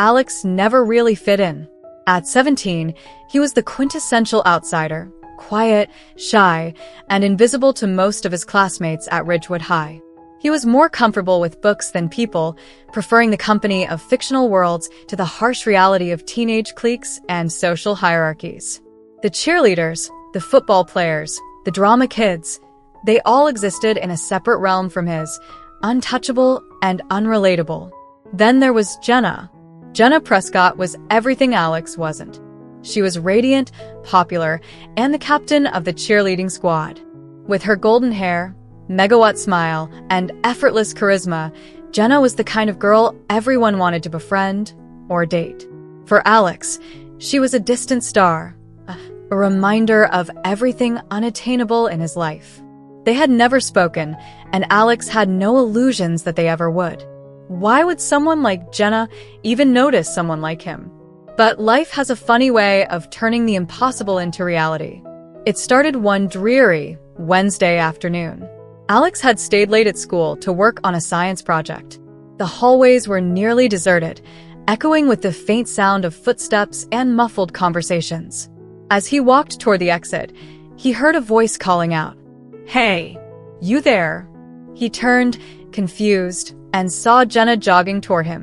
Alex never really fit in. At 17, he was the quintessential outsider, quiet, shy, and invisible to most of his classmates at Ridgewood High. He was more comfortable with books than people, preferring the company of fictional worlds to the harsh reality of teenage cliques and social hierarchies. The cheerleaders, the football players, the drama kids, they all existed in a separate realm from his, untouchable and unrelatable. Then there was Jenna. Jenna Prescott was everything Alex wasn't. She was radiant, popular, and the captain of the cheerleading squad. With her golden hair, megawatt smile, and effortless charisma, Jenna was the kind of girl everyone wanted to befriend or date. For Alex, she was a distant star, a reminder of everything unattainable in his life. They had never spoken, and Alex had no illusions that they ever would. Why would someone like Jenna even notice someone like him? But life has a funny way of turning the impossible into reality. It started one dreary Wednesday afternoon. Alex had stayed late at school to work on a science project. The hallways were nearly deserted, echoing with the faint sound of footsteps and muffled conversations. As he walked toward the exit, he heard a voice calling out, "Hey, you there?" He turned, confused, and saw Jenna jogging toward him.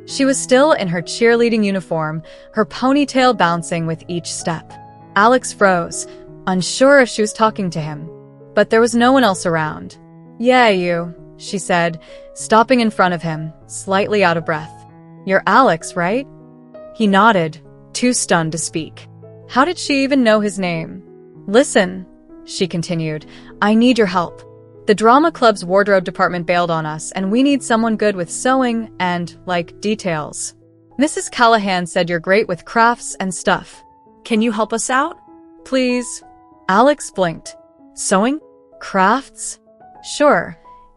She was still in her cheerleading uniform, her ponytail bouncing with each step. Alex froze, unsure if she was talking to him. But there was no one else around. "Yeah, you," she said, stopping in front of him, slightly out of breath. "You're Alex, right?" He nodded, too stunned to speak. How did she even know his name? "Listen," she continued, "I need your help. The drama club's wardrobe department bailed on us, and we need someone good with sewing and, details. Mrs. Callahan said you're great with crafts and stuff. Can you help us out? Please?" Alex blinked. Sewing? Crafts? Sure.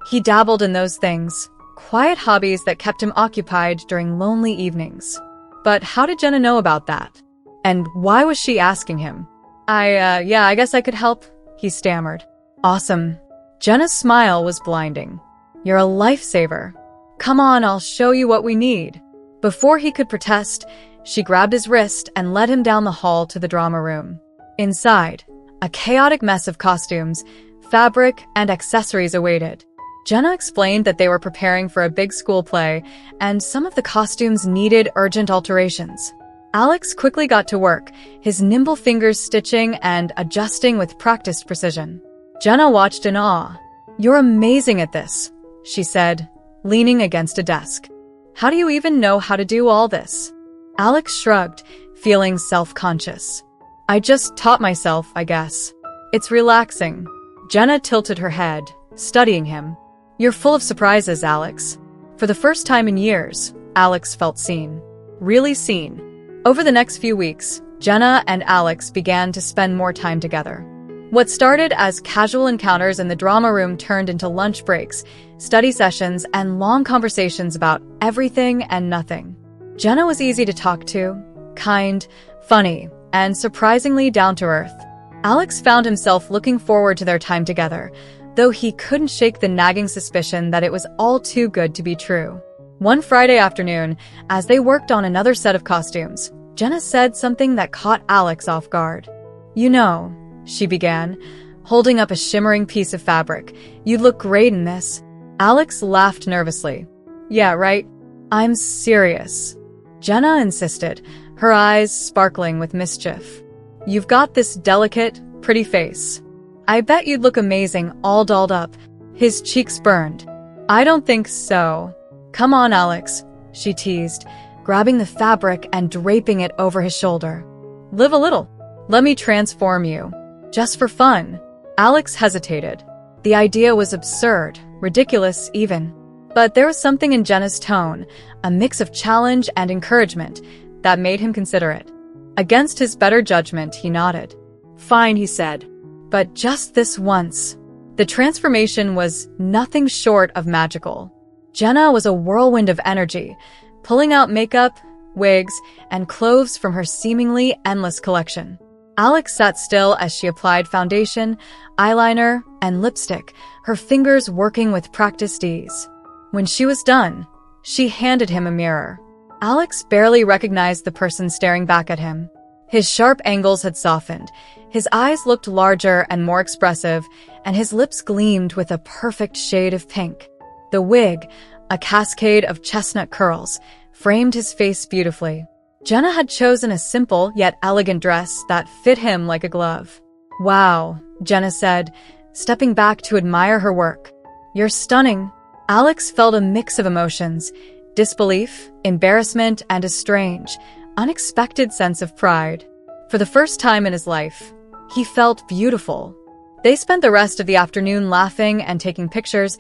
He dabbled in those things, quiet hobbies that kept him occupied during lonely evenings. But how did Jenna know about that? And why was she asking him? I guess I could help," he stammered. "Awesome." Jenna's smile was blinding. "You're a lifesaver. Come on, I'll show you what we need." Before he could protest, she grabbed his wrist and led him down the hall to the drama room. Inside, a chaotic mess of costumes, fabric, and accessories awaited. Jenna explained that they were preparing for a big school play, and some of the costumes needed urgent alterations. Alex quickly got to work, his nimble fingers stitching and adjusting with practiced precision. Jenna watched in awe. "You're amazing at this," she said, leaning against a desk. "How do you even know how to do all this?" Alex shrugged, feeling self-conscious. "I just taught myself, I guess. It's relaxing." Jenna tilted her head, studying him. "You're full of surprises, Alex." For the first time in years, Alex felt seen. Really seen. Over the next few weeks, Jenna and Alex began to spend more time together. What started as casual encounters in the drama room turned into lunch breaks, study sessions, and long conversations about everything and nothing. Jenna was easy to talk to, kind, funny, and surprisingly down-to-earth. Alex found himself looking forward to their time together, though he couldn't shake the nagging suspicion that it was all too good to be true. One Friday afternoon, as they worked on another set of costumes, Jenna said something that caught Alex off guard. "You know," she began, holding up a shimmering piece of fabric, "you'd look great in this." Alex laughed nervously. "Yeah, right. I'm serious." Jenna insisted, her eyes sparkling with mischief. "You've got this delicate, pretty face. I bet you'd look amazing all dolled up." His cheeks burned. "I don't think so." "Come on, Alex," she teased, grabbing the fabric and draping it over his shoulder. "Live a little. Let me transform you. Just for fun." Alex hesitated. The idea was absurd, ridiculous even. But there was something in Jenna's tone, a mix of challenge and encouragement, that made him consider it. Against his better judgment, he nodded. "Fine," he said. "But just this once." The transformation was nothing short of magical. Jenna was a whirlwind of energy, pulling out makeup, wigs, and clothes from her seemingly endless collection. Alex sat still as she applied foundation, eyeliner, and lipstick, her fingers working with practiced ease. When she was done, she handed him a mirror. Alex barely recognized the person staring back at him. His sharp angles had softened, his eyes looked larger and more expressive, and his lips gleamed with a perfect shade of pink. The wig, a cascade of chestnut curls, framed his face beautifully. Jenna had chosen a simple yet elegant dress that fit him like a glove. "Wow," Jenna said, stepping back to admire her work. "You're stunning." Alex felt a mix of emotions: disbelief, embarrassment, and a strange, unexpected sense of pride. For the first time in his life, he felt beautiful. They spent the rest of the afternoon laughing and taking pictures,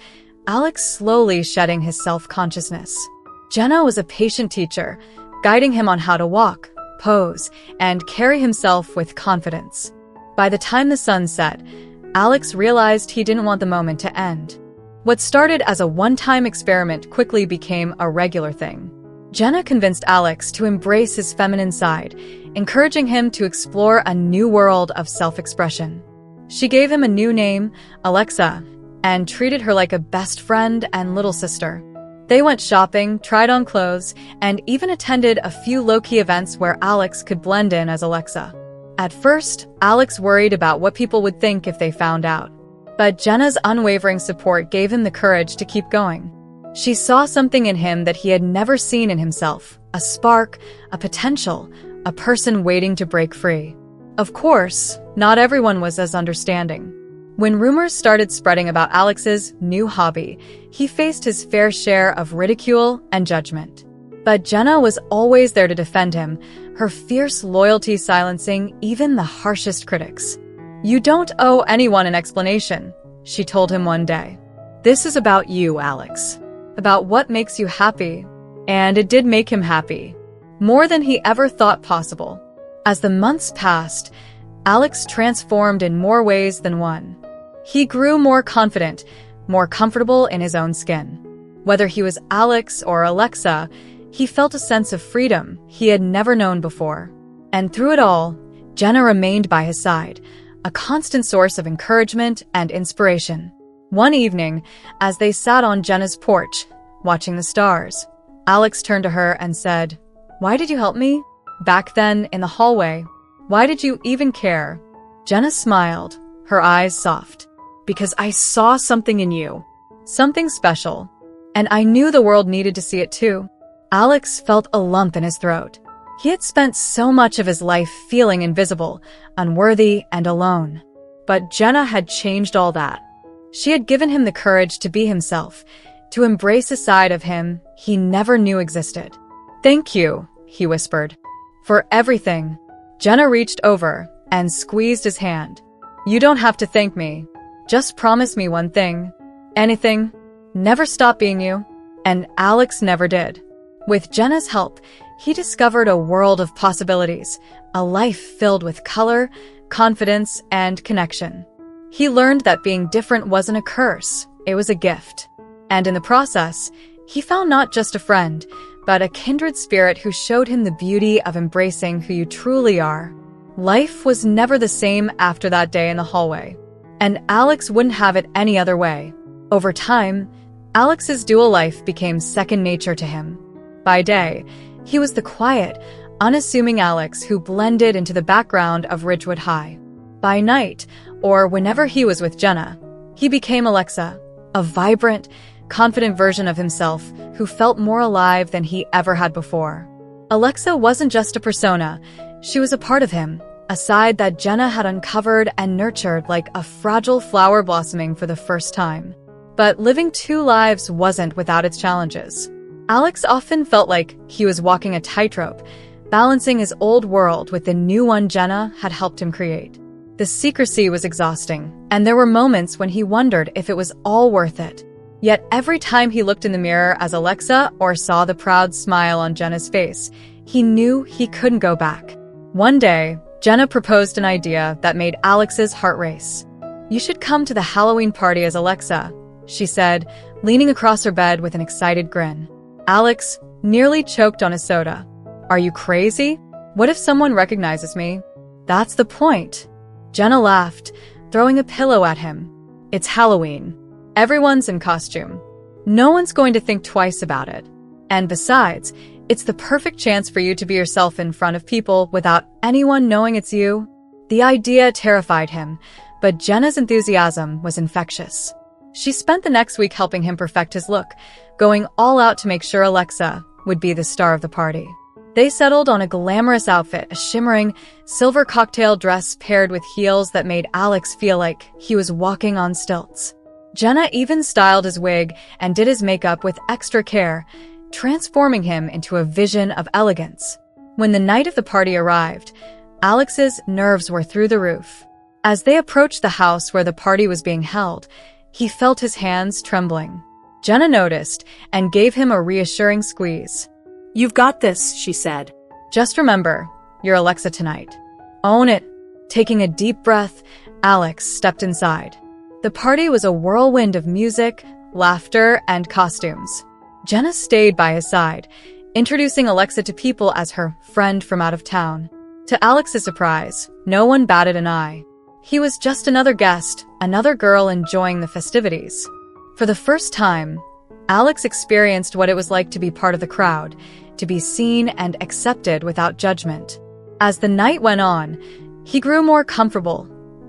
Alex slowly shedding his self-consciousness. Jenna was a patient teacher, guiding him on how to walk, pose, and carry himself with confidence. By the time the sun set, Alex realized he didn't want the moment to end. What started as a one-time experiment quickly became a regular thing. Jenna convinced Alex to embrace his feminine side, encouraging him to explore a new world of self-expression. She gave him a new name, Alexa, and treated her like a best friend and little sister. They went shopping, tried on clothes, and even attended a few low-key events where Alex could blend in as Alexa. At first, Alex worried about what people would think if they found out. But Jenna's unwavering support gave him the courage to keep going. She saw something in him that he had never seen in himself: a spark, a potential, a person waiting to break free. Of course, not everyone was as understanding. When rumors started spreading about Alex's new hobby, he faced his fair share of ridicule and judgment. But Jenna was always there to defend him, her fierce loyalty silencing even the harshest critics. "You don't owe anyone an explanation," she told him one day. "This is about you, Alex. About what makes you happy." And it did make him happy. More than he ever thought possible. As the months passed, Alex transformed in more ways than one. He grew more confident, more comfortable in his own skin. Whether he was Alex or Alexa, he felt a sense of freedom he had never known before. And through it all, Jenna remained by his side, a constant source of encouragement and inspiration. One evening, as they sat on Jenna's porch, watching the stars, Alex turned to her and said, "Why did you help me? Back then, in the hallway. Why did you even care?" Jenna smiled, her eyes soft. "Because I saw something in you. Something special. And I knew the world needed to see it too." Alex felt a lump in his throat. He had spent so much of his life feeling invisible, unworthy, and alone. But Jenna had changed all that. She had given him the courage to be himself, to embrace a side of him he never knew existed. "Thank you," he whispered, "for everything." Jenna reached over and squeezed his hand. "You don't have to thank me. Just promise me one thing. Anything. Never stop being you." And Alex never did. With Jenna's help, he discovered a world of possibilities, a life filled with color, confidence, and connection. He learned that being different wasn't a curse, it was a gift. And in the process, he found not just a friend, but a kindred spirit who showed him the beauty of embracing who you truly are. Life was never the same after that day in the hallway. And Alex wouldn't have it any other way. Over time, Alex's dual life became second nature to him. By day, he was the quiet, unassuming Alex who blended into the background of Ridgewood High. By night, or whenever he was with Jenna, he became Alexa, a vibrant, confident version of himself who felt more alive than he ever had before. Alexa wasn't just a persona, she was a part of him, a side that Jenna had uncovered and nurtured like a fragile flower blossoming for the first time. But living two lives wasn't without its challenges. Alex often felt like he was walking a tightrope, balancing his old world with the new one Jenna had helped him create. The secrecy was exhausting, and there were moments when he wondered if it was all worth it. Yet every time he looked in the mirror as Alexa or saw the proud smile on Jenna's face, he knew he couldn't go back. One day, Jenna proposed an idea that made Alex's heart race. "You should come to the Halloween party as Alexa," she said, leaning across her bed with an excited grin. Alex nearly choked on his soda. "Are you crazy? What if someone recognizes me?" "That's the point." Jenna laughed, throwing a pillow at him. "It's Halloween. Everyone's in costume. No one's going to think twice about it. And besides, It's the perfect chance for you to be yourself in front of people without anyone knowing it's you. The idea terrified him, but Jenna's enthusiasm was infectious. She spent the next week helping him perfect his look, going all out to make sure Alexa would be the star of the party. They settled on a glamorous outfit, a shimmering silver cocktail dress paired with heels that made Alex feel like he was walking on stilts. Jenna even styled his wig and did his makeup with extra care, transforming him into a vision of elegance. When the night of the party arrived, Alex's nerves were through the roof. As they approached the house where the party was being held, he felt his hands trembling. Jenna noticed and gave him a reassuring squeeze. "You've got this," she said. "Just remember, you're Alexa tonight. Own it." Taking a deep breath, Alex stepped inside. The party was a whirlwind of music, laughter, and costumes. Jenna stayed by his side, introducing Alexa to people as her friend from out of town. To Alex's surprise, no one batted an eye. He was just another guest, another girl enjoying the festivities. For the first time, Alex experienced what it was like to be part of the crowd, to be seen and accepted without judgment. As the night went on, he grew more comfortable,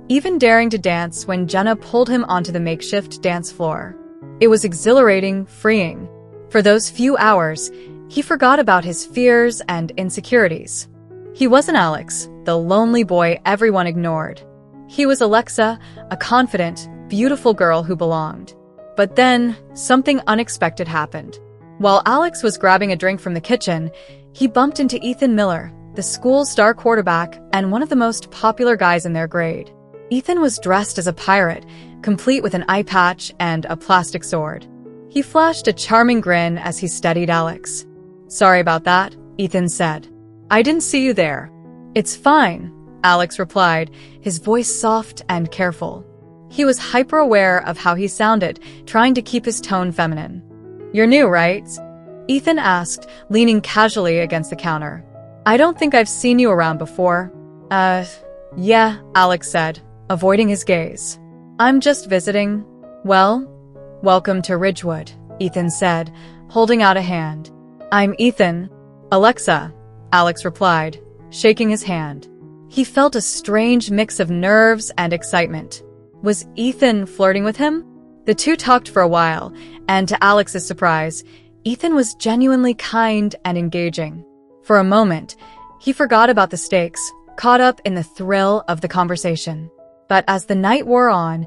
even daring to dance when Jenna pulled him onto the makeshift dance floor. It was exhilarating, freeing. For those few hours, he forgot about his fears and insecurities. He wasn't Alex, the lonely boy everyone ignored. He was Alexa, a confident, beautiful girl who belonged. But then, something unexpected happened. While Alex was grabbing a drink from the kitchen, he bumped into Ethan Miller, the school's star quarterback and one of the most popular guys in their grade. Ethan was dressed as a pirate, complete with an eye patch and a plastic sword. He flashed a charming grin as he studied Alex. "Sorry about that," Ethan said. "I didn't see you there." "It's fine," Alex replied, his voice soft and careful. He was hyper-aware of how he sounded, trying to keep his tone feminine. "You're new, right?" Ethan asked, leaning casually against the counter. "I don't think I've seen you around before." Yeah, Alex said, avoiding his gaze. "I'm just visiting." "Well, welcome to Ridgewood," Ethan said, holding out a hand. "I'm Ethan." "Alexa," Alex replied, shaking his hand. He felt a strange mix of nerves and excitement. Was Ethan flirting with him? The two talked for a while, and to Alex's surprise, Ethan was genuinely kind and engaging. For a moment, he forgot about the stakes, caught up in the thrill of the conversation. But as the night wore on,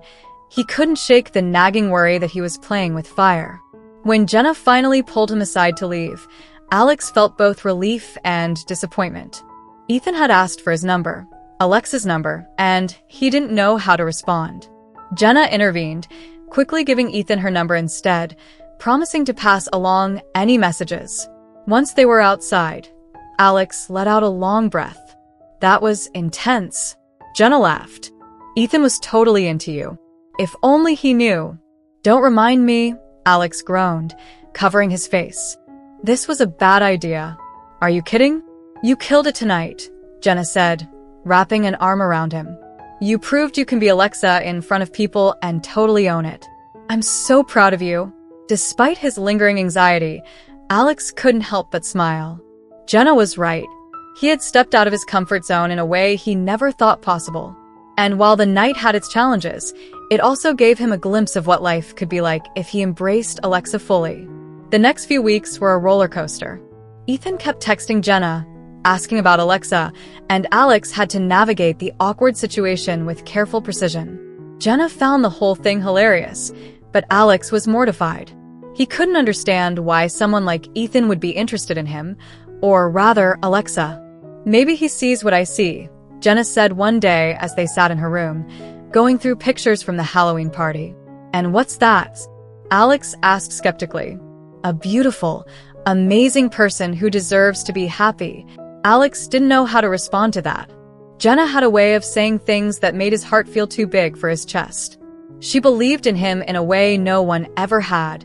he couldn't shake the nagging worry that he was playing with fire. When Jenna finally pulled him aside to leave, Alex felt both relief and disappointment. Ethan had asked for his number, Alexa's number, and he didn't know how to respond. Jenna intervened, quickly giving Ethan her number instead, promising to pass along any messages. Once they were outside, Alex let out a long breath. That was intense. Jenna laughed. "Ethan was totally into you. If only he knew." "Don't remind me," Alex groaned, covering his face. "This was a bad idea." "Are you kidding?" "You killed it tonight," Jenna said, wrapping an arm around him. "You proved you can be Alexa in front of people and totally own it. I'm so proud of you." Despite his lingering anxiety, Alex couldn't help but smile. Jenna was right. He had stepped out of his comfort zone in a way he never thought possible. And while the night had its challenges, it also gave him a glimpse of what life could be like if he embraced Alexa fully. The next few weeks were a roller coaster. Ethan kept texting Jenna, asking about Alexa, and Alex had to navigate the awkward situation with careful precision. Jenna found the whole thing hilarious, but Alex was mortified. He couldn't understand why someone like Ethan would be interested in him, or rather, Alexa. "Maybe he sees what I see," Jenna said one day as they sat in her room, going through pictures from the Halloween party. "And what's that?" Alex asked skeptically. "A beautiful, amazing person who deserves to be happy." Alex didn't know how to respond to that. Jenna had a way of saying things that made his heart feel too big for his chest. She believed in him in a way no one ever had,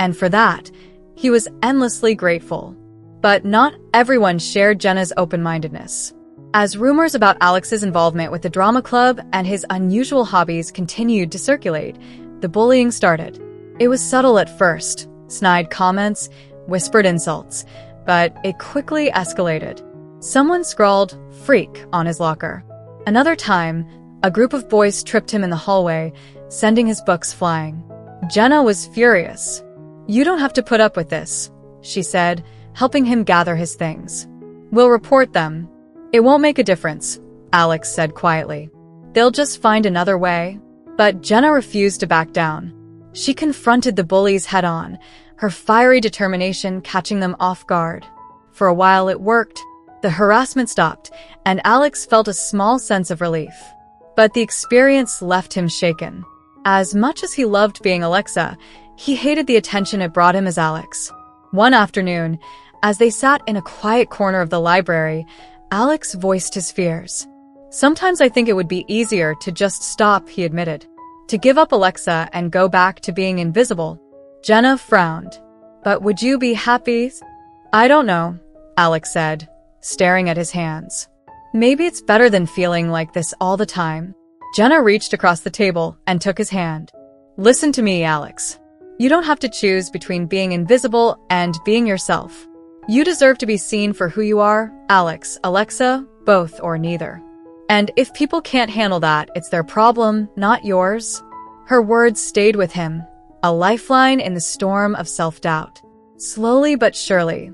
and for that, he was endlessly grateful. But not everyone shared Jenna's open-mindedness. As rumors about Alex's involvement with the drama club and his unusual hobbies continued to circulate, the bullying started. It was subtle at first, snide comments, whispered insults, but it quickly escalated. Someone scrawled "freak" on his locker. Another time, a group of boys tripped him in the hallway, sending his books flying. Jenna was furious. "You don't have to put up with this," she said, helping him gather his things. "We'll report them." "It won't make a difference," Alex said quietly. "They'll just find another way." But Jenna refused to back down. She confronted the bullies head-on, her fiery determination catching them off guard. For a while it worked. The harassment stopped, and Alex felt a small sense of relief. But the experience left him shaken. As much as he loved being Alexa, he hated the attention it brought him as Alex. One afternoon, as they sat in a quiet corner of the library, Alex voiced his fears. "Sometimes I think it would be easier to just stop," he admitted. "To give up Alexa and go back to being invisible." Jenna frowned. "But would you be happy?" "I don't know," Alex said, staring at his hands. "Maybe it's better than feeling like this all the time." Jenna reached across the table and took his hand. "Listen to me, Alex. You don't have to choose between being invisible and being yourself. You deserve to be seen for who you are, Alex, Alexa, both or neither. And if people can't handle that, it's their problem, not yours." Her words stayed with him, a lifeline in the storm of self-doubt. Slowly but surely,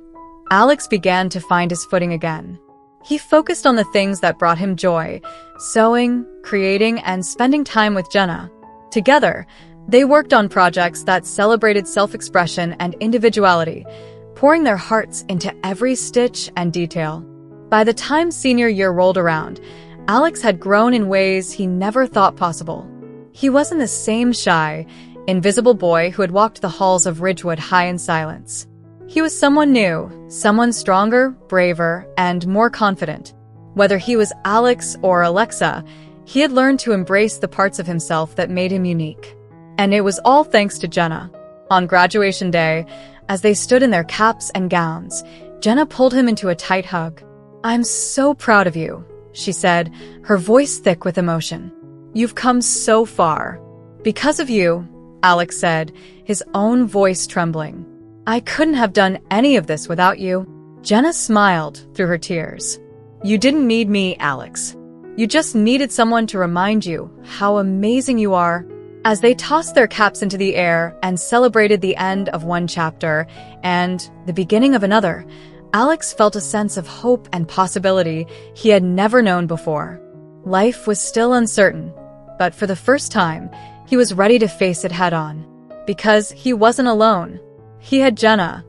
Alex began to find his footing again. He focused on the things that brought him joy: sewing, creating, and spending time with Jenna. Together, they worked on projects that celebrated self-expression and individuality, pouring their hearts into every stitch and detail. By the time senior year rolled around, Alex had grown in ways he never thought possible. He wasn't the same shy, invisible boy who had walked the halls of Ridgewood High in silence. He was someone new, someone stronger, braver, and more confident. Whether he was Alex or Alexa, he had learned to embrace the parts of himself that made him unique. And it was all thanks to Jenna. On graduation day, as they stood in their caps and gowns, Jenna pulled him into a tight hug. "I'm so proud of you," she said, her voice thick with emotion. "You've come so far." "Because of you," Alex said, his own voice trembling. "I couldn't have done any of this without you." Jenna smiled through her tears. "You didn't need me, Alex. You just needed someone to remind you how amazing you are." As they tossed their caps into the air and celebrated the end of one chapter and the beginning of another, Alex felt a sense of hope and possibility he had never known before. Life was still uncertain, but for the first time, he was ready to face it head-on. Because he wasn't alone. He had Jenna,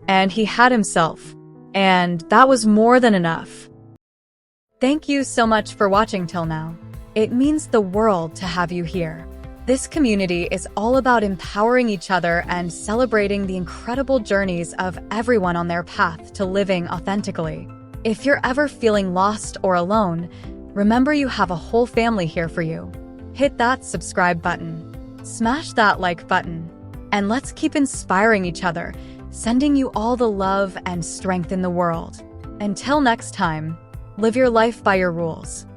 and he had himself, and that was more than enough. Thank you so much for watching till now. It means the world to have you here. This community is all about empowering each other and celebrating the incredible journeys of everyone on their path to living authentically. If you're ever feeling lost or alone, remember you have a whole family here for you. Hit that subscribe button, smash that like button, and let's keep inspiring each other, sending you all the love and strength in the world. Until next time, live your life by your rules.